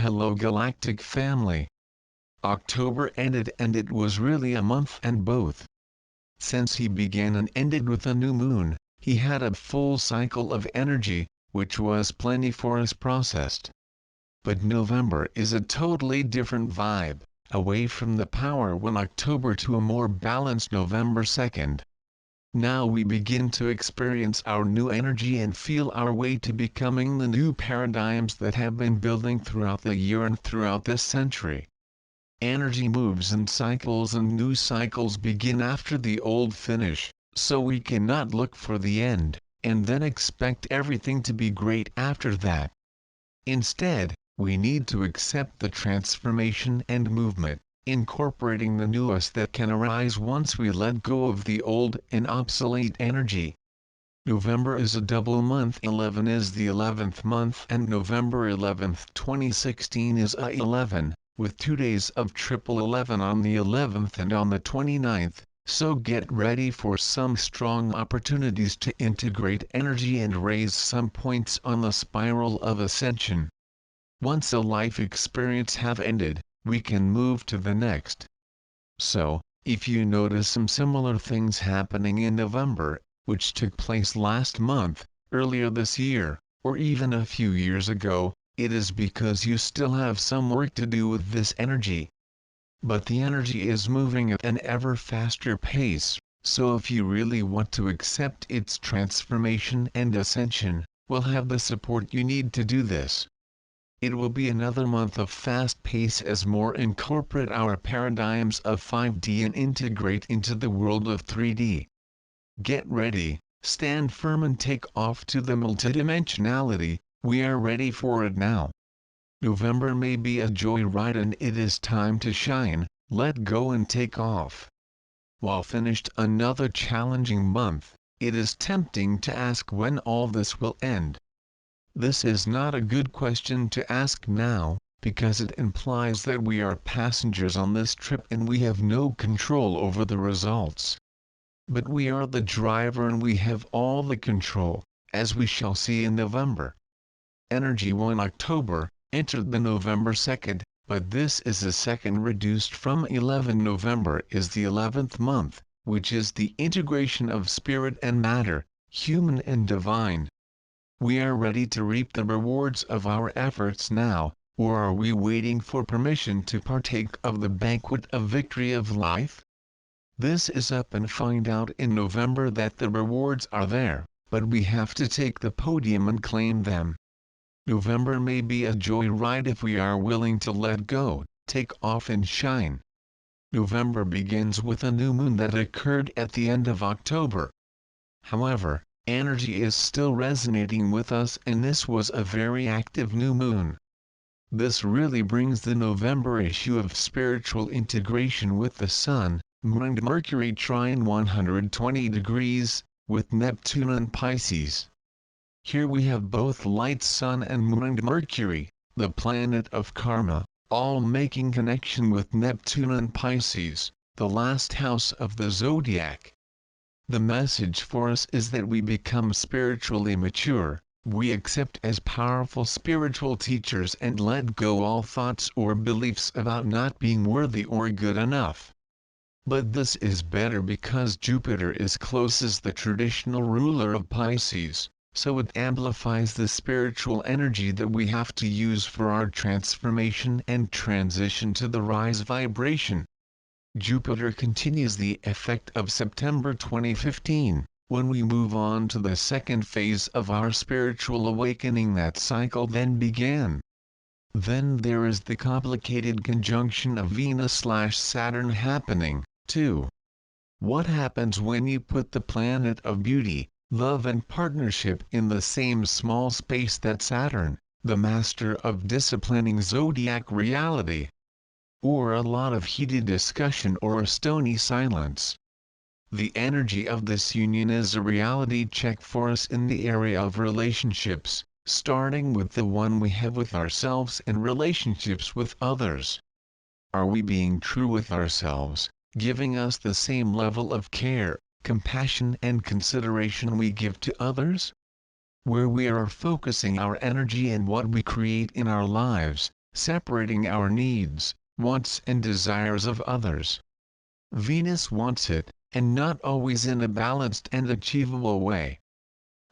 Hello Galactic family. October ended and it was really a month and both. Since he began and ended with a new moon, he had a full cycle of energy, which was plenty for us processed. But November is a totally different vibe, away from the power when October to a more balanced November 2nd. Now we begin to experience our new energy and feel our way to becoming the new paradigms that have been building throughout the year and throughout this century. Energy moves in cycles and new cycles begin after the old finish, so we cannot look for the end, and then expect everything to be great after that. Instead, we need to accept the transformation and movement, incorporating the newest that can arise once we let go of the old and obsolete energy. November is a double month. 11 is the 11th month and November 11th 2016 is a 11, with 2 days of triple 11 on the 11th and on the 29th, so get ready for some strong opportunities to integrate energy and raise some points on the spiral of ascension. Once a life experience have ended, we can move to the next. So, if you notice some similar things happening in November, which took place last month, earlier this year, or even a few years ago, it is because you still have some work to do with this energy. But the energy is moving at an ever faster pace, so if you really want to accept its transformation and ascension, we'll have the support you need to do this. It will be another month of fast pace as more incorporate our paradigms of 5D and integrate into the world of 3D. Get ready, stand firm and take off to the multidimensionality, we are ready for it now. November may be a joyride and it is time to shine, let go and take off. While finished another challenging month, it is tempting to ask when all this will end. This is not a good question to ask now, because it implies that we are passengers on this trip and we have no control over the results. But we are the driver and we have all the control, as we shall see in November. Energy 1 October, entered the November 2nd, but this is a second reduced from 11. November is the 11th month, which is the integration of spirit and matter, human and divine. We are ready to reap the rewards of our efforts now, or are we waiting for permission to partake of the banquet of victory of life? This is up and find out in November that the rewards are there, but we have to take the podium and claim them. November may be a joyride if we are willing to let go, take off and shine. November begins with a new moon that occurred at the end of October. However, energy is still resonating with us and this was a very active new moon. This really brings the November issue of spiritual integration with the Sun, Moon and Mercury trine 120 degrees, with Neptune and Pisces. Here we have both light Sun and Moon and Mercury, the planet of karma, all making connection with Neptune and Pisces, the last house of the zodiac. The message for us is that we become spiritually mature, we accept as powerful spiritual teachers and let go all thoughts or beliefs about not being worthy or good enough. But this is better because Jupiter is close as the traditional ruler of Pisces, so it amplifies the spiritual energy that we have to use for our transformation and transition to the rise vibration. Jupiter continues the effect of September 2015, when we move on to the second phase of our spiritual awakening. That cycle then began. Then there is the complicated conjunction of Venus/Saturn happening, too. What happens when you put the planet of beauty, love and partnership in the same small space that Saturn, the master of disciplining zodiac reality? Or a lot of heated discussion or a stony silence. The energy of this union is a reality check for us in the area of relationships, starting with the one we have with ourselves and relationships with others. Are we being true with ourselves, giving us the same level of care, compassion and consideration we give to others? Where we are focusing our energy and what we create in our lives, separating our needs, wants and desires of others. Venus wants it, and not always in a balanced and achievable way.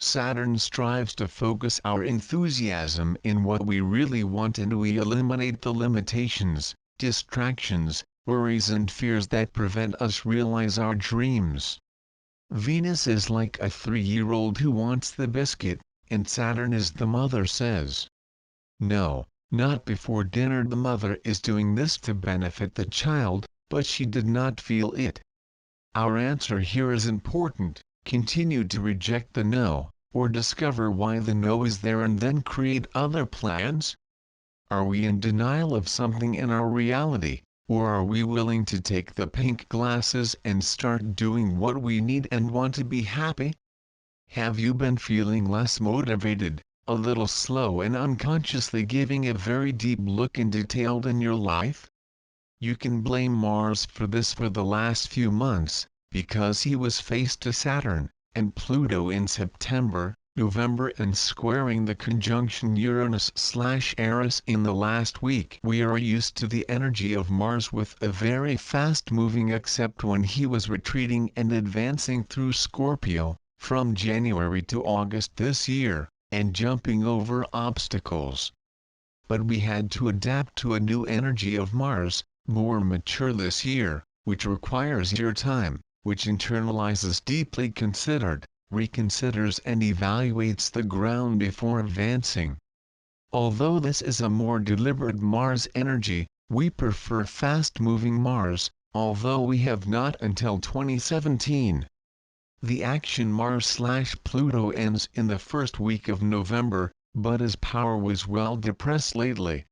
Saturn strives to focus our enthusiasm in what we really want, and we eliminate the limitations, distractions, worries and fears that prevent us realize our dreams. Venus is like a 3-year-old who wants the biscuit, and Saturn is the mother says, "No, not before dinner." The mother is doing this to benefit the child, but she did not feel it. Our answer here is important: continue to reject the no, or discover why the no is there and then create other plans? Are we in denial of something in our reality, or are we willing to take the pink glasses and start doing what we need and want to be happy? Have you been feeling less motivated, a little slow and unconsciously giving a very deep look and detailed in your life? You can blame Mars for this for the last few months, because he was faced to Saturn and Pluto in September, November and squaring the conjunction Uranus/Eris in the last week. We are used to the energy of Mars with a very fast moving, except when he was retreating and advancing through Scorpio, from January to August this year, and jumping over obstacles. But we had to adapt to a new energy of Mars, more mature this year, which requires your time, which internalizes, deeply considered, reconsiders and evaluates the ground before advancing. Although this is a more deliberate Mars energy, we prefer fast-moving Mars, although we have not until 2017. The action Mars/Pluto ends in the first week of November, but his power was well depressed lately.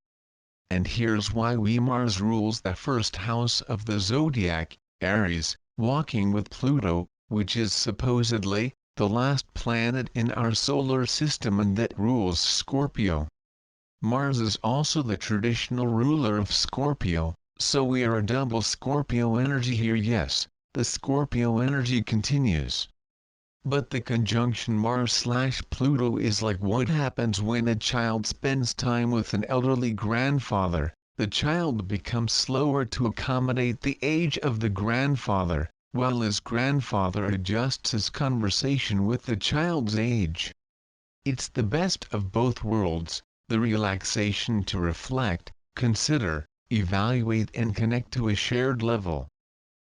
And here's why. Mars rules the first house of the zodiac, Aries, walking with Pluto, which is supposedly the last planet in our solar system and that rules Scorpio. Mars is also the traditional ruler of Scorpio, so we are a double Scorpio energy here. Yes, the Scorpio energy continues. But the conjunction Mars/Pluto is like what happens when a child spends time with an elderly grandfather. The child becomes slower to accommodate the age of the grandfather, while his grandfather adjusts his conversation with the child's age. It's the best of both worlds, the relaxation to reflect, consider, evaluate and connect to a shared level.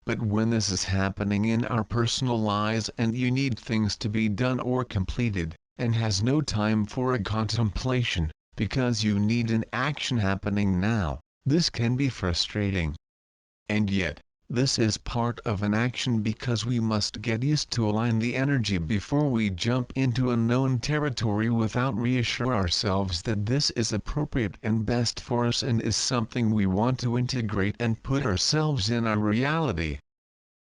But when this is happening in our personal lives and you need things to be done or completed, and has no time for a contemplation, because you need an action happening now, this can be frustrating. And yet, this is part of an action because we must get used to align the energy before we jump into unknown territory without reassure ourselves that this is appropriate and best for us and is something we want to integrate and put ourselves in our reality.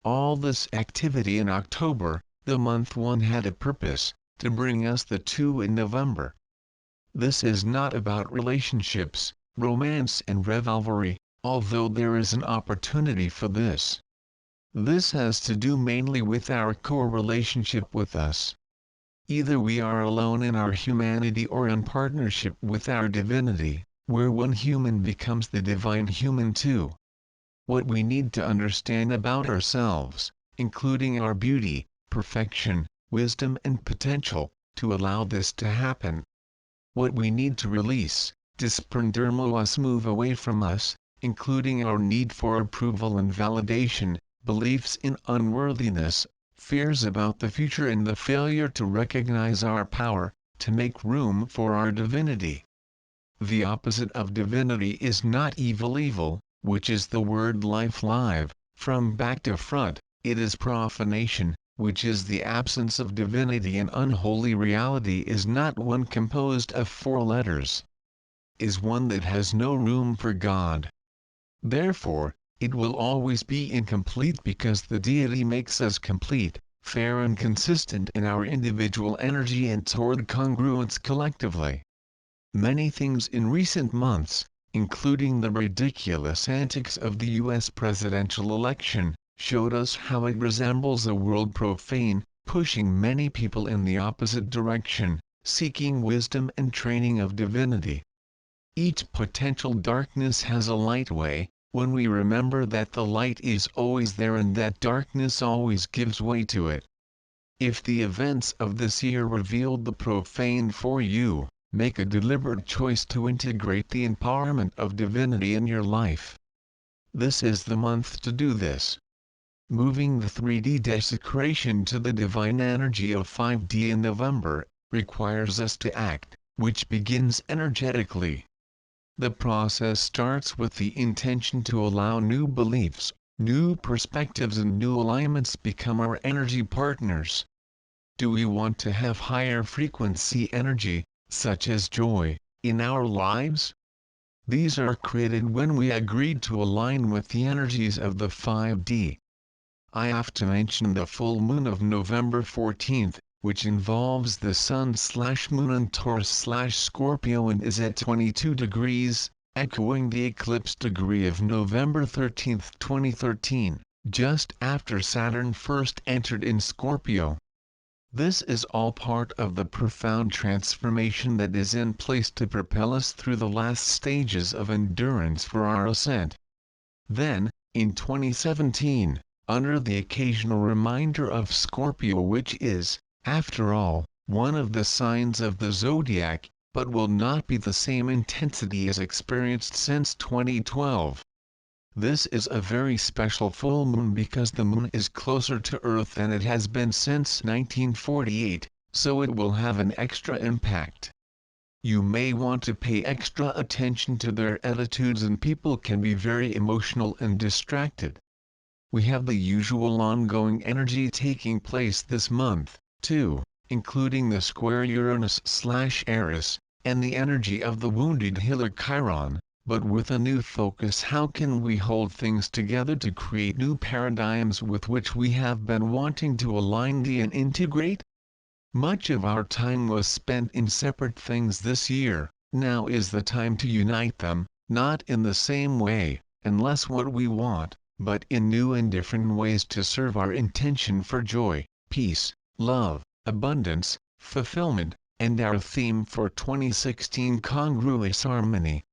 All this activity in October, the month one, had a purpose, to bring us the 2 in November. This is not about relationships, romance and revelry, although there is an opportunity for this. This has to do mainly with our core relationship with us. Either we are alone in our humanity or in partnership with our divinity, where one human becomes the divine human too. What we need to understand about ourselves, including our beauty, perfection, wisdom and potential, to allow this to happen. What we need to release, desprendermo us, move away from us, including our need for approval and validation, beliefs in unworthiness, fears about the future and the failure to recognize our power, to make room for our divinity. The opposite of divinity is not evil, which is the word life live, from back to front. It is profanation, which is the absence of divinity, and unholy reality is not one composed of 4 letters. Is one that has no room for God. Therefore, it will always be incomplete because the deity makes us complete, fair and consistent in our individual energy and toward congruence collectively. Many things in recent months, including the ridiculous antics of the U.S. presidential election, showed us how it resembles a world profane, pushing many people in the opposite direction, seeking wisdom and training of divinity. Each potential darkness has a light way, when we remember that the light is always there and that darkness always gives way to it. If the events of this year revealed the profane for you, make a deliberate choice to integrate the empowerment of divinity in your life. This is the month to do this. Moving the 3D desecration to the divine energy of 5D in November, requires us to act, which begins energetically. The process starts with the intention to allow new beliefs, new perspectives and new alignments become our energy partners. Do we want to have higher frequency energy, such as joy, in our lives? These are created when we agreed to align with the energies of the 5D. I have to mention the full moon of November 14th, which involves the Sun/Moon in Taurus/Scorpio and is at 22 degrees, echoing the eclipse degree of November 13, 2013, just after Saturn first entered in Scorpio. This is all part of the profound transformation that is in place to propel us through the last stages of endurance for our ascent. Then, in 2017, under the occasional reminder of Scorpio, which is, after all, one of the signs of the zodiac, but will not be the same intensity as experienced since 2012. This is a very special full moon because the moon is closer to Earth than it has been since 1948, so it will have an extra impact. You may want to pay extra attention to their attitudes, and people can be very emotional and distracted. We have the usual ongoing energy taking place this month, too, including the square Uranus/Eris, and the energy of the wounded healer Chiron, but with a new focus. How can we hold things together to create new paradigms with which we have been wanting to align and integrate? Much of our time was spent in separate things this year. Now is the time to unite them, not in the same way, unless what we want, but in new and different ways to serve our intention for joy, peace, love, abundance, fulfillment, and our theme for 2016, congruous harmony.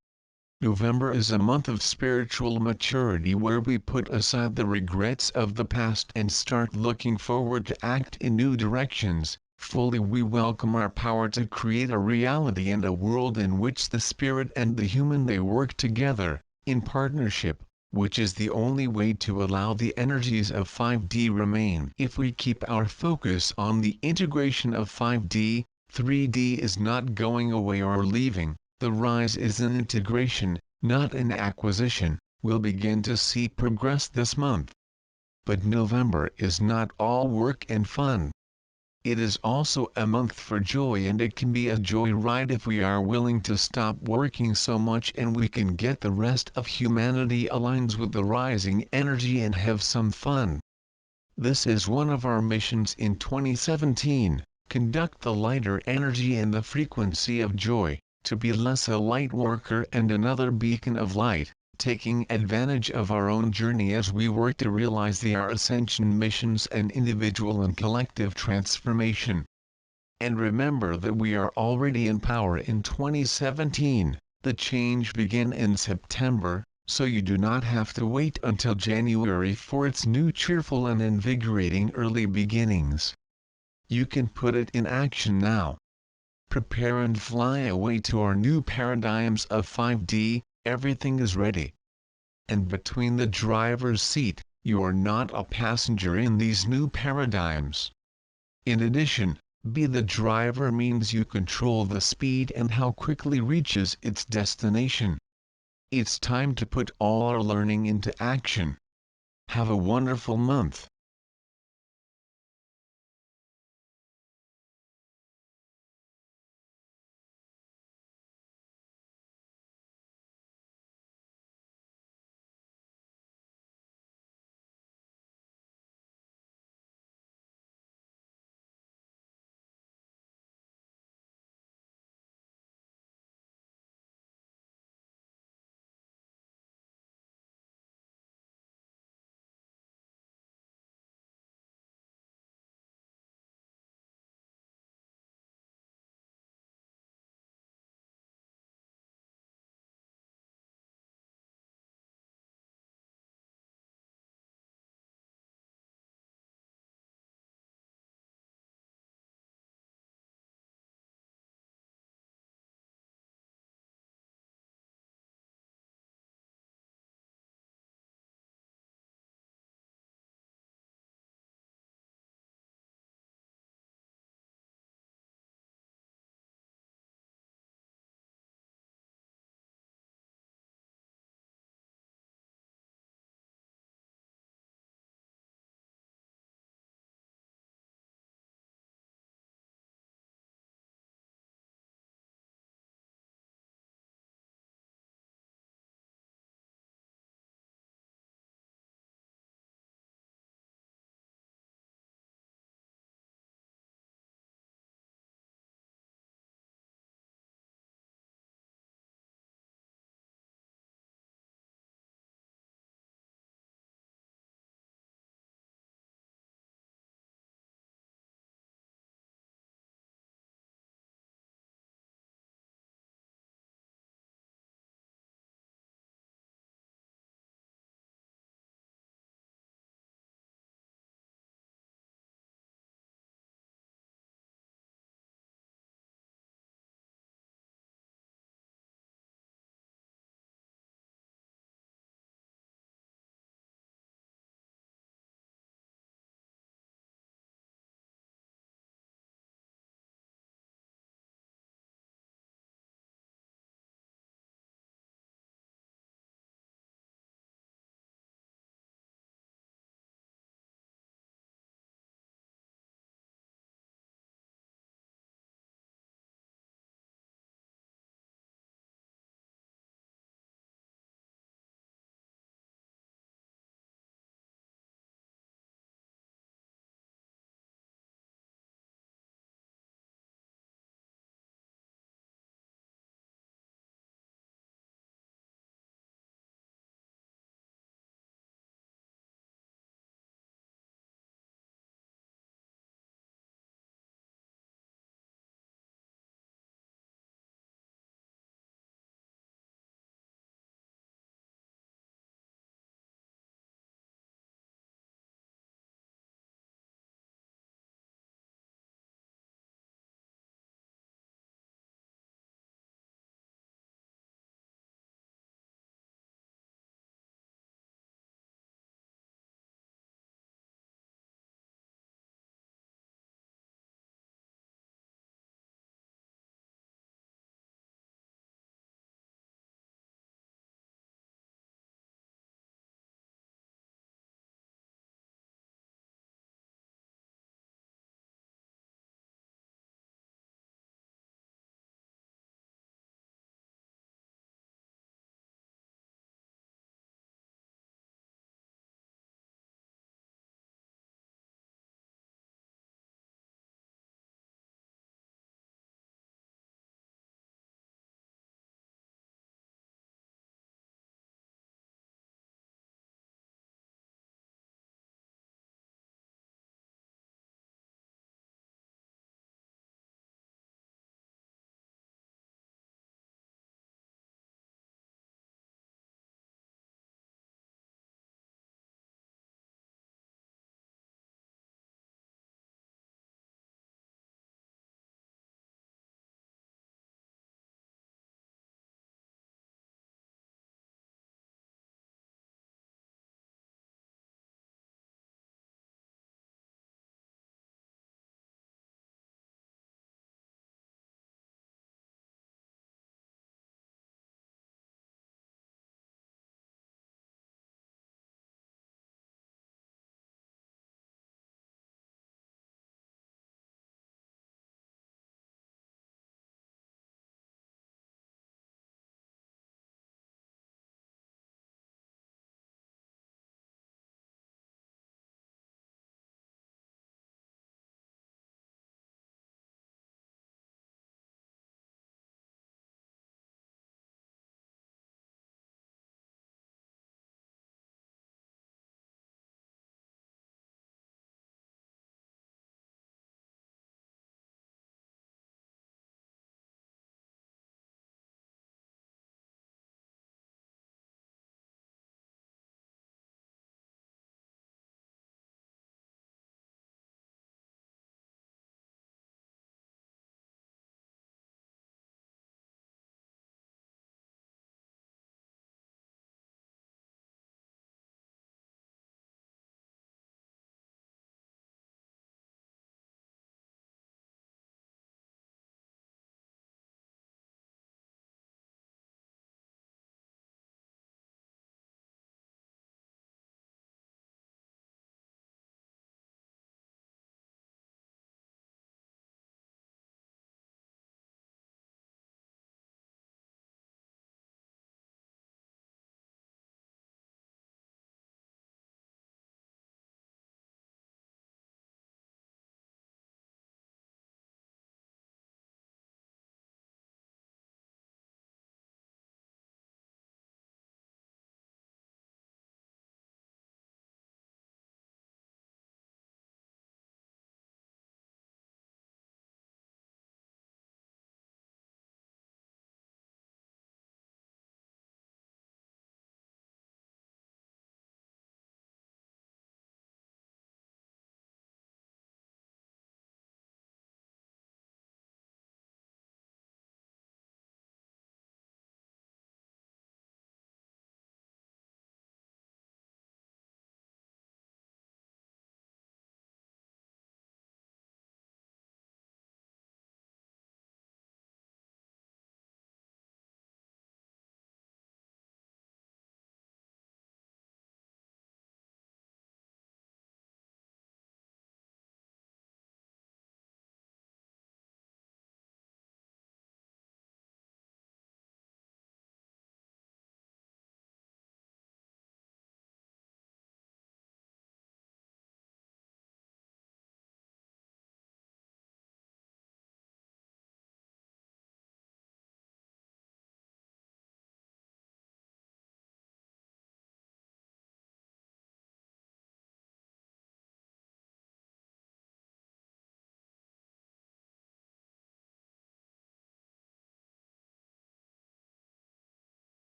November is a month of spiritual maturity where we put aside the regrets of the past and start looking forward to act in new directions. Fully we welcome our power to create a reality and a world in which the spirit and the human they work together, in partnership, which is the only way to allow the energies of 5D remain. If we keep our focus on the integration of 5D, 3D is not going away or leaving, the rise is an integration, not an acquisition. We'll begin to see progress this month. But November is not all work and fun. It is also a month for joy, and it can be a joy ride if we are willing to stop working so much and we can get the rest of humanity aligns with the rising energy and have some fun. This is one of our missions in 2017, conduct the lighter energy and the frequency of joy, to be less a light worker and another beacon of light, taking advantage of our own journey as we work to realize our ascension missions and individual and collective transformation. And remember that we are already in power in 2017, the change began in September, so you do not have to wait until January for its new cheerful and invigorating early beginnings. You can put it in action now. Prepare and fly away to our new paradigms of 5D. Everything is ready. And between the driver's seat, you are not a passenger in these new paradigms. In addition, be the driver means you control the speed and how quickly reaches its destination. It's time to put all our learning into action. Have a wonderful month.